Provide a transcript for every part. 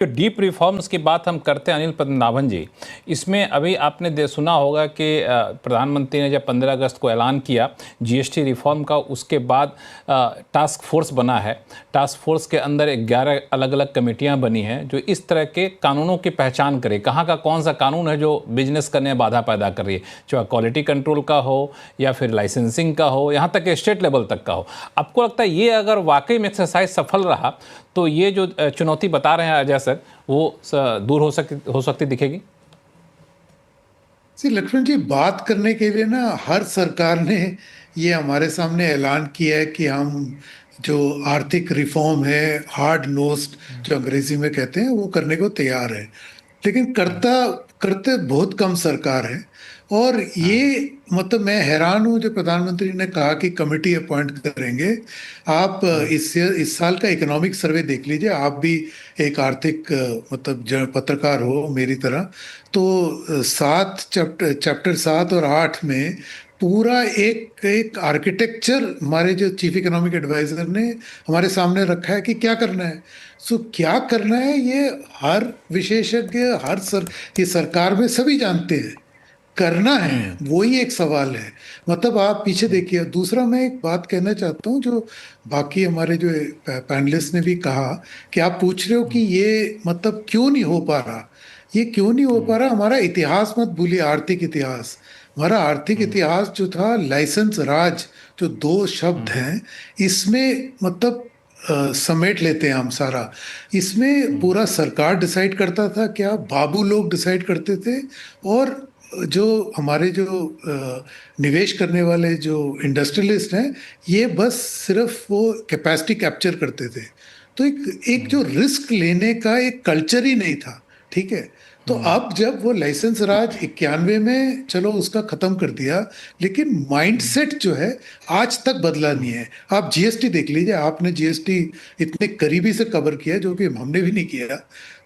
जो deep reforms की बात हम करते हैं अनिल पद्मनाभन जी, इसमें अभी आपने सुना होगा कि प्रधानमंत्री ने जब 15 अगस्त को ऐलान किया जीएसटी रिफॉर्म का, उसके बाद टास्क फोर्स बना है। टास्क फोर्स के अंदर 11 अलग अलग कमेटियां बनी हैं जो इस तरह के कानूनों की पहचान करे, कहाँ का कौन सा कानून है जो बिजनेस करने में बाधा पैदा कर रही है, चाहे क्वालिटी कंट्रोल का हो या फिर लाइसेंसिंग का हो, यहाँ तक स्टेट लेवल तक का हो। आपको लगता है ये अगर वाकई में एक्सरसाइज सफल रहा तो ये जो चुनौती बता रहे हैं अजय सर, वो दूर हो सकती दिखेगी? लक्ष्मण जी, बात करने के लिए ना हर सरकार ने ये हमारे सामने ऐलान किया है कि हम जो आर्थिक रिफॉर्म है, हार्ड नोस्ड जो अंग्रेजी में कहते हैं, वो करने को तैयार है। लेकिन करता करते बहुत कम सरकार है। और ये मतलब मैं हैरान हूं जो प्रधानमंत्री ने कहा कि कमेटी अपॉइंट करेंगे। आप इस साल का इकोनॉमिक सर्वे देख लीजिए, आप भी एक आर्थिक मतलब पत्रकार हो मेरी तरह। तो 7 और 8 में पूरा एक एक आर्किटेक्चर हमारे जो चीफ इकोनॉमिक एडवाइजर ने हमारे सामने रखा है कि क्या करना है। क्या करना है ये हर विशेषज्ञ, ये सरकार में सभी जानते हैं। करना है वही एक सवाल है। मतलब आप पीछे देखिए। दूसरा मैं एक बात कहना चाहता हूँ जो बाकी हमारे जो पैनलिस्ट ने भी कहा कि आप पूछ रहे हो कि ये मतलब क्यों नहीं हो पा रहा। ये क्यों नहीं हो पा रहा, हमारा इतिहास मत भूलिए, आर्थिक इतिहास। हमारा आर्थिक इतिहास जो था, लाइसेंस राज जो दो शब्द हैं, इसमें मतलब समेट लेते हैं हम सारा। इसमें पूरा सरकार डिसाइड करता था क्या, बाबू लोग डिसाइड करते थे। और जो हमारे जो निवेश करने वाले जो इंडस्ट्रियलिस्ट हैं, ये बस सिर्फ वो कैपेसिटी कैप्चर करते थे। तो एक जो रिस्क लेने का एक कल्चर ही नहीं था। ठीक है। तो अब जब वो लाइसेंस राज 91 में चलो उसका खत्म कर दिया, लेकिन माइंडसेट जो है आज तक बदला नहीं है। आप जीएसटी देख लीजिए, आपने जीएसटी इतने करीबी से कवर किया जो कि हमने भी नहीं किया।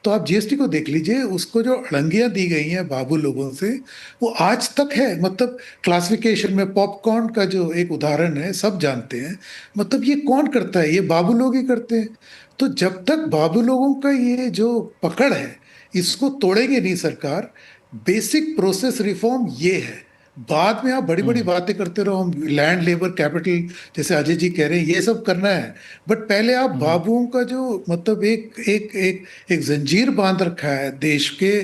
तो आप जीएसटी को देख लीजिए, उसको जो अड़ंगियां दी गई हैं बाबू लोगों से, वो आज तक है। मतलब क्लासिफिकेशन में पॉपकॉर्न का जो एक उदाहरण है, सब जानते हैं। मतलब ये कौन करता है, ये बाबू लोग ही करते हैं। तो जब तक बाबू लोगों का ये जो पकड़ है, इसको तोड़ेंगे नहीं सरकार। बेसिक प्रोसेस रिफॉर्म ये है। बाद में आप बड़ी बड़ी बातें करते रहो, हम लैंड लेबर कैपिटल जैसे अजय जी कह रहे हैं, ये सब करना है। बट पहले आप बाबुओं का जो मतलब एक एक एक एक जंजीर बांध रखा है देश के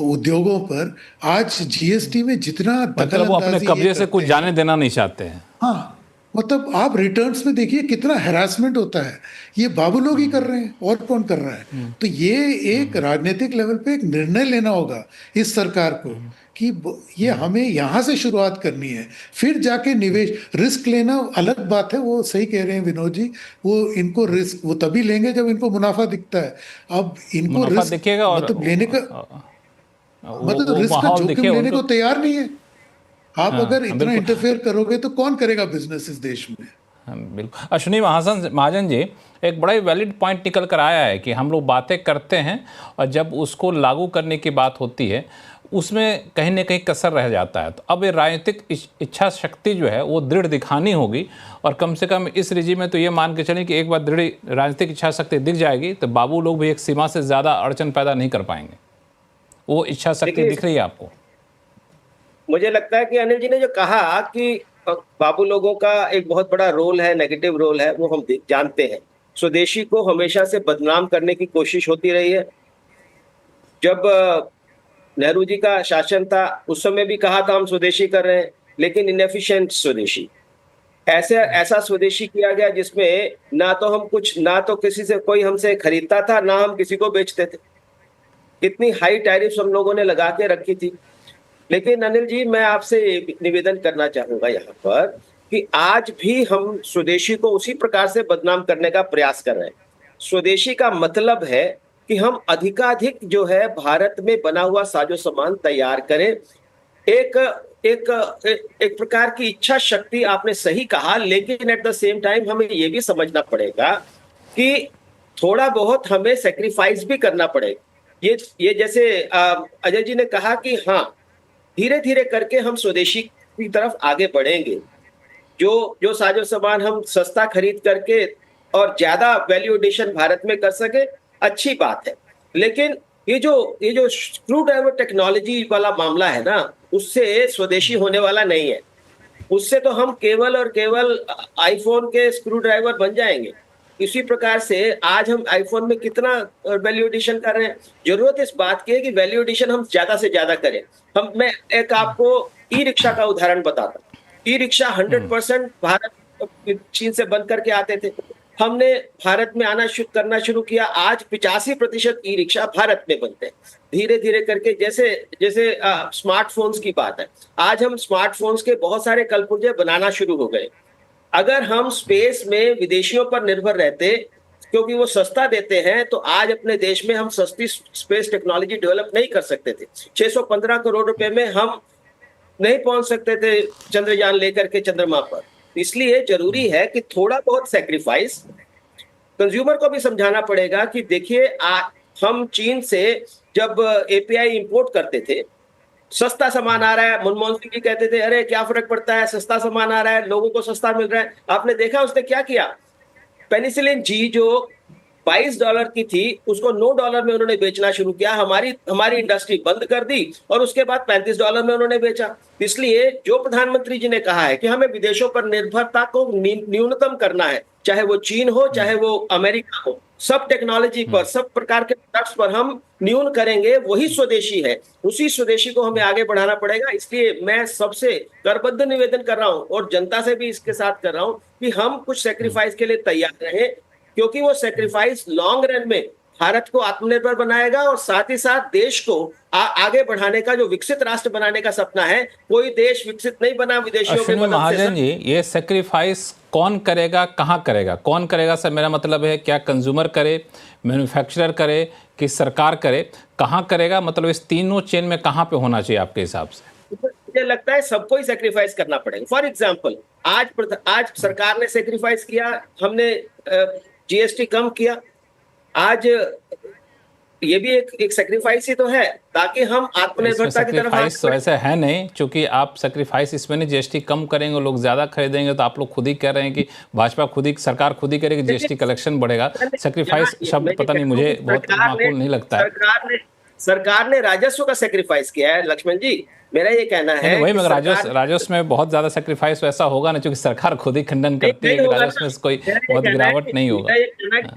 उद्योगों पर। आज जीएसटी में जितना मतलब वो अपने दखल कब्जे से कुछ जाने देना नहीं चाहते हैं। हाँ, मतलब आप रिटर्न्स में देखिए कितना हैरासमेंट होता है। ये बाबू लोग ही कर रहे हैं, और कौन कर रहा है। तो ये एक राजनीतिक लेवल पे एक निर्णय लेना होगा इस सरकार को कि ये हमें यहाँ से शुरुआत करनी है, फिर जाके निवेश। रिस्क लेना अलग बात है, वो सही कह रहे हैं विनोद जी। वो इनको रिस्क वो तभी लेंगे जब इनको मुनाफा दिखता है। अब इनको मुनाफा रिस्क दिखेगा और मतलब लेने का मतलब वो रिस्क का माहौल दिखे जोखिम लेने उनको। को तैयार नहीं है। आप अगर हाँ इतना बिल्कुल। इंटरफेयर करोगे तो कौन करेगा बिजनेस इस देश में। हाँ, बिल्कुल। अश्विनी महाजन जी, एक बड़ा ही वैलिड पॉइंट निकल कर आया है कि हम लोग बातें करते हैं और जब उसको लागू करने की बात होती है उसमें कहीं ना कहीं कसर रह जाता है। तो अब ये राजनीतिक इच्छा शक्ति जो है वो दृढ़ दिखानी होगी, और कम से कम इस रिजी में तो ये मान के चलें कि एक बार दृढ़ राजनीतिक इच्छा शक्ति दिख जाएगी तो बाबू लोग भी एक सीमा से ज़्यादा अड़चन पैदा नहीं कर पाएंगे। वो इच्छा शक्ति दिख रही है आपको? मुझे लगता है कि अनिल जी ने जो कहा कि बाबू लोगों का एक बहुत बड़ा रोल है, नेगेटिव रोल है, वो हम जानते हैं। स्वदेशी को हमेशा से बदनाम करने की कोशिश होती रही है। जब नेहरू जी का शासन था उस समय भी कहा था हम स्वदेशी कर रहे हैं, लेकिन इनएफिशिएंट स्वदेशी। ऐसा स्वदेशी किया गया जिसमें ना तो किसी से कोई हमसे खरीदता था, ना हम किसी को बेचते थे। इतनी हाई टैरिफ्स हम लोगों ने लगा के रखी थी। लेकिन अनिल जी, मैं आपसे निवेदन करना चाहूंगा यहाँ पर कि आज भी हम स्वदेशी को उसी प्रकार से बदनाम करने का प्रयास कर रहे हैं। स्वदेशी का मतलब है कि हम अधिकाधिक जो है भारत में बना हुआ साजो सामान तैयार करें। एक एक एक प्रकार की इच्छा शक्ति, आपने सही कहा, लेकिन एट द सेम टाइम हमें यह भी समझना पड़ेगा कि थोड़ा बहुत हमें सेक्रीफाइस भी करना पड़ेगा। ये जैसे अजय जी ने कहा कि हाँ, धीरे धीरे करके हम स्वदेशी की तरफ आगे बढ़ेंगे। जो साजो सामान हम सस्ता खरीद करके और ज्यादा वैल्यू एडिशन भारत में कर सके, अच्छी बात है। लेकिन ये जो स्क्रू ड्राइवर टेक्नोलॉजी वाला मामला है ना, उससे स्वदेशी होने वाला नहीं है। उससे तो हम केवल और केवल आईफोन के स्क्रू ड्राइवर बन जाएंगे। इसी प्रकार से आज हम आईफोन में कितना वैल्यू एडिशन कर रहे हैं। जरूरत इस बात की है कि वैल्यू एडिशन हम ज्यादा से ज्यादा करें। मैं एक आपको ई रिक्शा का उदाहरण बताता हूँ। ई रिक्शा 100% भारत चीन से बंद करके आते थे। हमने भारत में करना शुरू किया। आज 85% ई रिक्शा भारत में बनते हैं। धीरे धीरे करके जैसे जैसे स्मार्टफोन्स की बात है, आज हम स्मार्टफोन्स के बहुत सारे कलपुर्जे बनाना शुरू हो गए। अगर हम स्पेस में विदेशियों पर निर्भर रहते, क्योंकि वो सस्ता देते हैं, तो आज अपने देश में हम सस्ती स्पेस टेक्नोलॉजी डेवलप नहीं कर सकते थे। 615 करोड़ रुपए में हम नहीं पहुंच सकते थे चंद्रयान लेकर के चंद्रमा पर। इसलिए जरूरी है कि थोड़ा बहुत सेक्रीफाइस कंज्यूमर को भी समझाना पड़ेगा कि देखिए, हम चीन से जब एपीआई इंपोर्ट करते थे, सस्ता सामान आ रहा है, मनमोहन सिंह जी कहते थे अरे क्या फर्क पड़ता है, सस्ता सामान आ रहा है, लोगों को सस्ता मिल रहा है। आपने देखा उसने क्या किया? पेनिसिलिन जी जो $22 की थी, उसको $9 में उन्होंने बेचना शुरू किया। हमारी इंडस्ट्री बंद कर दी और उसके बाद $35 में उन्होंने बेचा। इसलिए जो प्रधानमंत्री जी ने कहा है कि हमें विदेशों पर निर्भरता को न्यूनतम करना है, चाहे वो चीन हो चाहे वो अमेरिका हो, सब टेक्नोलॉजी पर, सब प्रकार के प्रोडक्ट्स पर हम न्यून करेंगे, वही स्वदेशी है। उसी स्वदेशी को हमें आगे बढ़ाना पड़ेगा। इसलिए मैं सबसे करबद्ध निवेदन कर रहा हूं और जनता से भी इसके साथ कर रहा हूं कि हम कुछ सेक्रीफाइस के लिए तैयार रहें, क्योंकि वो सेक्रीफाइस लॉन्ग रन में भारत को आत्मनिर्भर बनाएगा और साथ ही साथ देश को आगे बढ़ाने का, जो विकसित राष्ट्र बनाने का सपना है, कोई देश विकसित नहीं बना विदेशियों के अश्विनी मदद से। महाजन जी, ये सेक्रीफाइस कौन करेगा, कहाँ करेगा? कौन करेगा सर, मेरा मतलब है क्या कंज्यूमर करे, मैन्युफैक्चरर करे कि सरकार करे? कहाँ करेगा? मतलब इस तीनों चेन में कहाँ पे होना चाहिए आपके हिसाब से? मुझे लगता है सबको ही सेक्रीफाइस करना पड़ेगा। फॉर एग्जाम्पल, आज सरकार ने सेक्रीफाइस किया, हमने जीएसटी कम किया। आज ये भी एक सेक्रीफाइस ही तो है, ताकि हम आत्मनिर्भरता की तरफ सेक्रीफाइस तो ऐसा है नहीं, क्योंकि आप सेक्रीफाइस इसमें नहीं, जीएसटी कम करेंगे, लोग ज्यादा खरीदेंगे, तो आप लोग खुद ही कह रहे हैं कि भाजपा खुद ही, सरकार खुद ही करेगी, जीएसटी कलेक्शन बढ़ेगा। सेक्रीफाइस शब्द पता नहीं, मुझे बहुत माकूल नहीं लगता है। सरकार ने राजस्व का सेक्रीफाइस किया है लक्ष्मण जी, मेरा ये कहना है। वही, मगर राजस्व में बहुत ज्यादा सेक्रीफाइस वैसा होगा ना, क्योंकि सरकार खुद ही खंडन करती है कि राजस्व में कोई बहुत गिरावट नहीं होगा।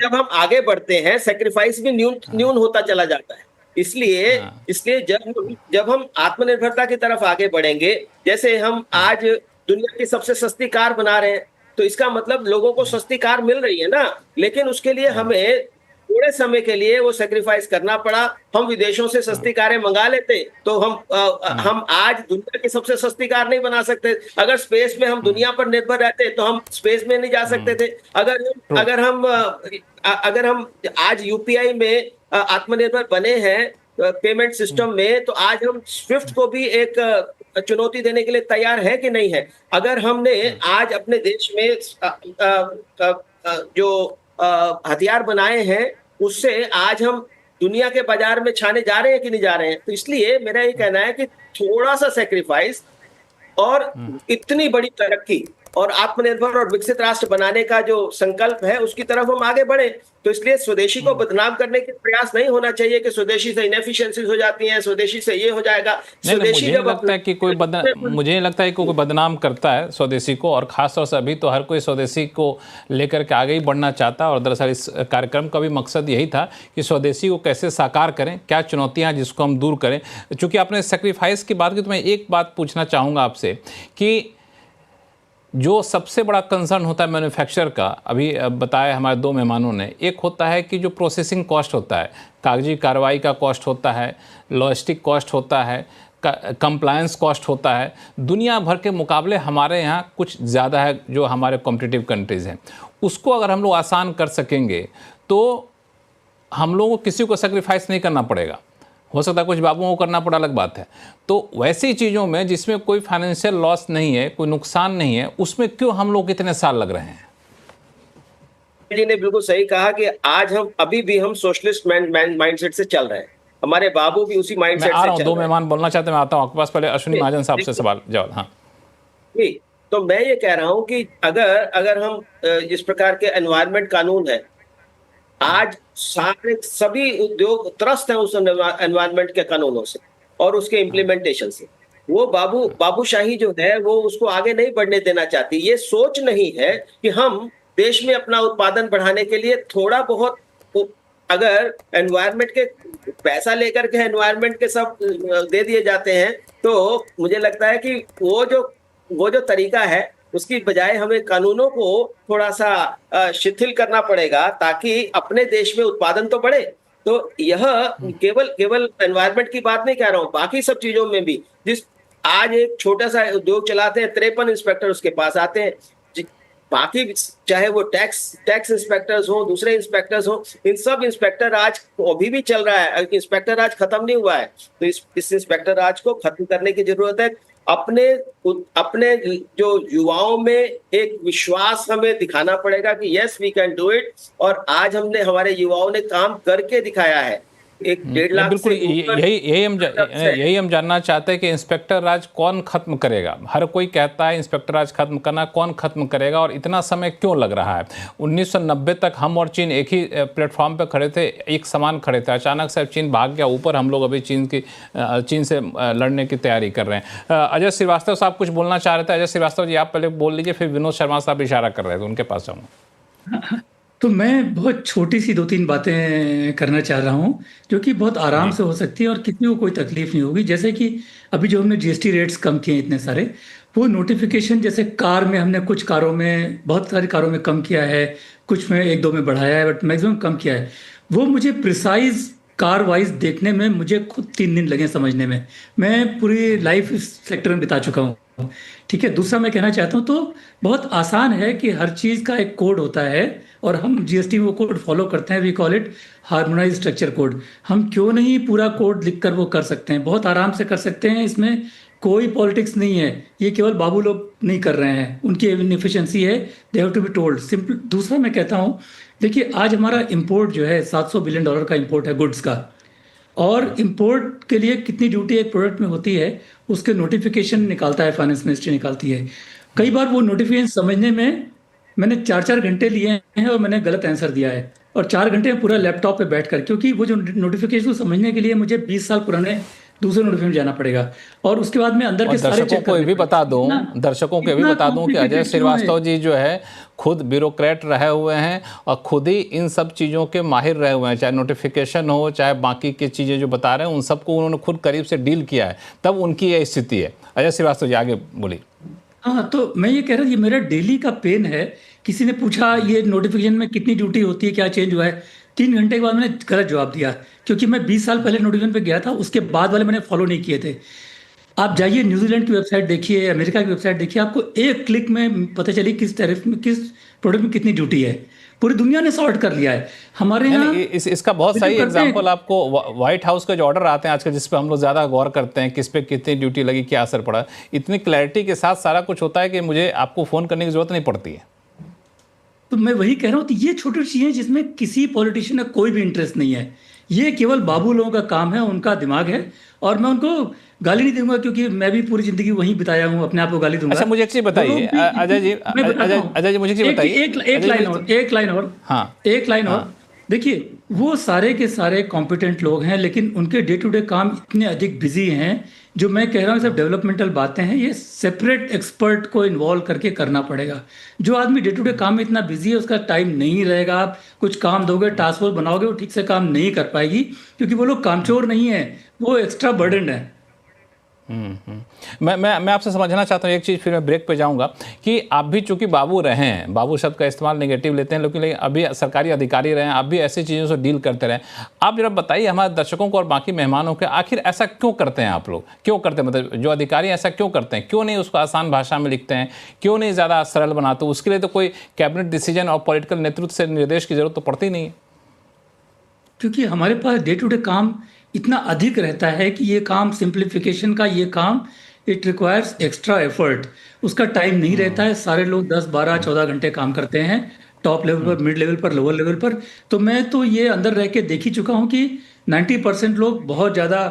जब हम आगे बढ़ते हैं, सेक्रीफाइस भी न्यून होता चला जाता है। इसलिए जब हम आत्मनिर्भरता की तरफ आगे बढ़ेंगे, जैसे हम आज दुनिया की सबसे सस्ती कार बना रहे हैं, तो इसका मतलब लोगों को सस्ती कार मिल रही है ना, लेकिन उसके लिए हमें थोड़े समय के लिए वो सेक्रीफाइस करना पड़ा। हम विदेशों से सस्ती कारें मंगा लेते, तो हम आज दुनिया की सबसे सस्ती कार नहीं बना सकते। अगर स्पेस में हम दुनिया पर निर्भर रहते, तो हम स्पेस में नहीं जा सकते थे। अगर हम आज यूपीआई में आत्मनिर्भर बने हैं पेमेंट सिस्टम में, तो आज हम स्विफ्ट को भी एक चुनौती देने के लिए तैयार है कि नहीं है। अगर हमने आज अपने देश में जो हथियार बनाए हैं, उससे आज हम दुनिया के बाजार में छाने जा रहे हैं कि नहीं जा रहे हैं। तो इसलिए मेरा ये कहना है कि थोड़ा सा सेक्रीफाइस और इतनी बड़ी तरक्की और आत्मनिर्भर और विकसित राष्ट्र बनाने का जो संकल्प है, उसकी तरफ हम आगे बढ़े। तो इसलिए स्वदेशी को बदनाम करने के प्रयास नहीं होना चाहिए कि स्वदेशी से इनएफिशिएंसीज हो जाती हैं, स्वदेशी से ये हो जाएगा। स्वदेशी जब लगता है कि मुझे लगता है कि कोई बदनाम करता है स्वदेशी को, और खासतौर से अभी तो हर कोई स्वदेशी को लेकर के आगे ही बढ़ना चाहता है। और दरअसल इस कार्यक्रम का भी मकसद यही था कि स्वदेशी को कैसे साकार करें, क्या चुनौतियाँ जिसको हम दूर करें। चूँकि आपने सेक्रीफाइस की बात की, तो मैं एक बात पूछना चाहूँगा आपसे कि जो सबसे बड़ा कंसर्न होता है मैन्युफैक्चरर का, अभी बताया हमारे दो मेहमानों ने, एक होता है कि जो प्रोसेसिंग कॉस्ट होता है, कागजी कार्रवाई का कॉस्ट होता है, लॉजिस्टिक कॉस्ट होता है, कंप्लायंस कॉस्ट होता है। दुनिया भर के मुकाबले हमारे यहाँ कुछ ज़्यादा है, जो हमारे कॉम्पिटिटिव कंट्रीज़ हैं। उसको अगर हम लोग आसान कर सकेंगे, तो हम लोगों को किसी को सेक्रीफाइस नहीं करना पड़ेगा। हो सकता है कुछ बाबुओं को करना पड़ा, अलग बात है। तो वैसी चीज़ों में जिसमें कोई फाइनेंशियल लॉस नहीं है, कोई नुकसान नहीं है, उसमें क्यों हम लोग इतने साल लग रहे हैं? जी ने बिल्कुल सही कहा कि आज हम अभी भी हम सोशलिस्ट माइंडसेट से चल रहे हैं। हमारे बाबू भी उसी माइंडसेट से चल रहे हैं। दो मेहमान बोलना चाहते हैं, मैं आता हूँ आपके पास। पहले अश्विनी महाजन साहब से सवाल जवाब। हाँ जी, तो मैं ये कह रहा हूँ कि अगर हम इस प्रकार के एनवायरमेंट कानून है, आज सारे सभी उद्योग त्रस्त हैं उस एनवायरनमेंट के कानूनों से और उसके इम्प्लीमेंटेशन से। वो बाबूशाही जो है वो उसको आगे नहीं बढ़ने देना चाहती। ये सोच नहीं है कि हम देश में अपना उत्पादन बढ़ाने के लिए थोड़ा बहुत अगर एनवायरनमेंट के पैसा लेकर के एनवायरनमेंट के सब दे दिए जाते हैं, तो मुझे लगता है कि वो जो तरीका है उसकी बजाय हमें कानूनों को थोड़ा सा शिथिल करना पड़ेगा ताकि अपने देश में उत्पादन तो बढ़े। तो यह केवल एनवायरनमेंट की बात नहीं कह रहा हूँ, बाकी सब चीजों में भी। जिस आज एक छोटा सा उद्योग चलाते हैं, 53 इंस्पेक्टर उसके पास आते हैं। बाकी चाहे वो टैक्स इंस्पेक्टर्स हो, दूसरे इंस्पेक्टर्स हो, इन सब इंस्पेक्टर आज अभी भी चल रहा है। इंस्पेक्टर आज खत्म नहीं हुआ है, तो इस इंस्पेक्टर आज को खत्म करने की जरूरत है। अपने जो युवाओं में एक विश्वास हमें दिखाना पड़ेगा कि yes we can do it. और आज हमारे युवाओं ने काम करके दिखाया है। 1.5 लाख बिल्कुल से ऊपर यही हम जानना चाहते हैं कि इंस्पेक्टर राज कौन खत्म करेगा। हर कोई कहता है इंस्पेक्टर राज खत्म करना, कौन खत्म करेगा और इतना समय क्यों लग रहा है। 1990 तक हम और चीन एक ही प्लेटफॉर्म पे खड़े थे, एक समान खड़े थे। अचानक से चीन भाग गया ऊपर, हम लोग अभी चीन से लड़ने की तैयारी कर रहे हैं। अजय श्रीवास्तव साहब कुछ बोलना चाह रहे थे। अजय श्रीवास्तव जी आप पहले बोल लीजिए, फिर विनोद शर्मा साहब इशारा कर रहे थे, उनके पास जाऊँगा। तो मैं बहुत छोटी सी 2-3 बातें करना चाह रहा हूँ जो कि बहुत आराम से हो सकती है और किसी को कोई तकलीफ नहीं होगी। जैसे कि अभी जो हमने जीएसटी रेट्स कम किए इतने सारे, वो नोटिफिकेशन जैसे कार में हमने कुछ कारों में, बहुत सारी कारों में कम किया है, कुछ में 1-2 में बढ़ाया है, बट मैक्सिमम कम किया है। वो मुझे प्रिसाइज कार वाइज देखने में मुझे खुद 3 दिन लगे समझने में। मैं पूरी लाइफ इस सेक्टर में बिता चुका हूँ, ठीक है। दूसरा मैं कहना चाहता हूँ, तो बहुत आसान है कि हर चीज़ का एक कोड होता है और हम जीएसटी में वो कोड फॉलो करते हैं। We call it harmonize structure code. हम क्यों नहीं पूरा कोड लिखकर वो कर सकते हैं, बहुत आराम से कर सकते हैं। इसमें कोई पॉलिटिक्स नहीं है, ये केवल बाबू लोग नहीं कर रहे हैं, उनकी इनएफिशिएंसी है, they have to be told simple. दूसरा मैं कहता हूँ, देखिए आज हमारा इंपोर्ट जो है $700 बिलियन का इंपोर्ट है गुड्स का, और इंपोर्ट के लिए कितनी ड्यूटी एक प्रोडक्ट में होती है उसके नोटिफिकेशन निकालता है फाइनेंस मिनिस्ट्री, निकालती है। कई बार वो नोटिफिकेशन समझने में मैंने 4-4 घंटे लिए हैं और मैंने गलत आंसर दिया है, और 4 घंटे में पूरा लैपटॉप पे बैठकर, क्योंकि वो जो नोटिफिकेशन को समझने के लिए मुझे 20 साल पुराने दूसरे नोटिफिकेशन जाना पड़ेगा, और उसके बाद में अंदर के सारे दर्शकों को ये भी बता दूं कि अजय श्रीवास्तव जी जो है खुद ब्यूरोक्रेट रहे हुए हैं और खुद ही इन सब चीज़ों के माहिर रहे हुए हैं, चाहे नोटिफिकेशन हो चाहे बाकी की चीज़ें जो बता रहे हैं उन सबको उन्होंने खुद करीब से डील किया है, तब उनकी यह स्थिति है। अजय श्रीवास्तव जी आगे बोलिए। हाँ, तो मैं ये कह रहा हूँ, ये मेरा डेली का पेन है। किसी ने पूछा ये नोटिफिकेशन में कितनी ड्यूटी होती है, क्या चेंज हुआ है, 3 घंटे के बाद मैंने गलत जवाब दिया, क्योंकि मैं 20 साल पहले नोटिफिकेशन पे गया था, उसके बाद वाले मैंने फॉलो नहीं किए थे। आप जाइए न्यूजीलैंड की वेबसाइट देखिए, अमेरिका की वेबसाइट देखिए, आपको एक क्लिक में पता चली किस टैरिफ में, किस प्रोडक्ट में कितनी ड्यूटी है। पूरी दुनिया ने सॉर्ट कर लिया है। हमारे यहाँ इसका बहुत सही एग्जांपल आपको व्हाइट हाउस के जो ऑर्डर आते हैं आजकल, जिस पे हम लोग ज़्यादा गौर करते हैं, किस पे कितनी ड्यूटी लगी, क्या असर पड़ा, इतनी क्लैरिटी के साथ सारा कुछ होता है कि मुझे आपको फ़ोन करने की ज़रूरत नहीं पड़ती है। तो मैं वही कह रहा हूँ, तो ये छोटी चीज़ें जिसमें किसी पॉलिटिशियन का कोई भी इंटरेस्ट नहीं है, ये केवल बाबू लोगों का काम है, उनका दिमाग है, और मैं उनको गाली नहीं दूंगा क्योंकि मैं भी पूरी जिंदगी वहीं बिताया हूँ, अपने आप को गाली दूंगा। अच्छा, मुझे एक चीज़ बताइए अजय जी, मुझे एक चीज़ बताइए। एक लाइन और देखिए, वो सारे के सारे कॉम्पिटेंट लोग हैं, लेकिन उनके डे टू डे काम इतने अधिक बिजी हैं। जो मैं कह रहा हूँ सब डेवलपमेंटल बातें हैं, ये सेपरेट एक्सपर्ट को इन्वॉल्व करके करना पड़ेगा। जो आदमी डे टू डे काम में इतना बिजी है, उसका टाइम नहीं रहेगा। आप कुछ काम दोगे, टास्क फोर्स बनाओगे, वो ठीक से काम नहीं कर पाएगी, क्योंकि वो लोग कामचोर नहीं है, वो एक्स्ट्रा बर्डन है। मैं आपसे समझना चाहता हूँ एक चीज़, फिर मैं ब्रेक पे जाऊँगा, कि आप भी चूंकि बाबू रहे हैं, बाबू शब्द का इस्तेमाल नेगेटिव लेते हैं, लेकिन अभी सरकारी अधिकारी रहे हैं, आप भी ऐसी चीज़ों से डील करते रहे। आप जरा बताइए हमारे दर्शकों को और बाकी मेहमानों के, आखिर ऐसा क्यों करते हैं आप लोग, क्यों करते हैं, मतलब जो अधिकारी ऐसा क्यों करते हैं, क्यों नहीं उसको आसान भाषा में लिखते हैं, क्यों नहीं ज़्यादा सरल बनाते? उसके लिए तो कोई कैबिनेट डिसीजन और पॉलिटिकल नेतृत्व से निर्देश की जरूरत तो पड़ती नहीं है, क्योंकि हमारे पास डे टू डे काम इतना अधिक रहता है कि ये काम सिंप्लीफिकेशन का, ये काम इट रिक्वायर्स एक्स्ट्रा एफर्ट, उसका टाइम नहीं रहता है। सारे लोग 10, 12, 14 घंटे काम करते हैं, टॉप लेवल पर, मिड लेवल पर, लोअर लेवल पर। तो मैं तो ये अंदर रह के देख ही चुका हूँ कि 90% लोग बहुत ज़्यादा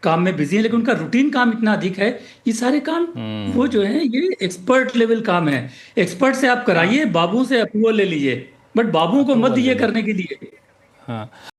काम में बिजी हैं, लेकिन उनका रूटीन काम इतना अधिक है। ये सारे काम वो जो है ये एक्सपर्ट लेवल काम है। एक्सपर्ट से आप कराइए, बाबू से अप्रूवल ले लीजिए, बट बाबुओं को मत दीजिए करने के लिए। हाँ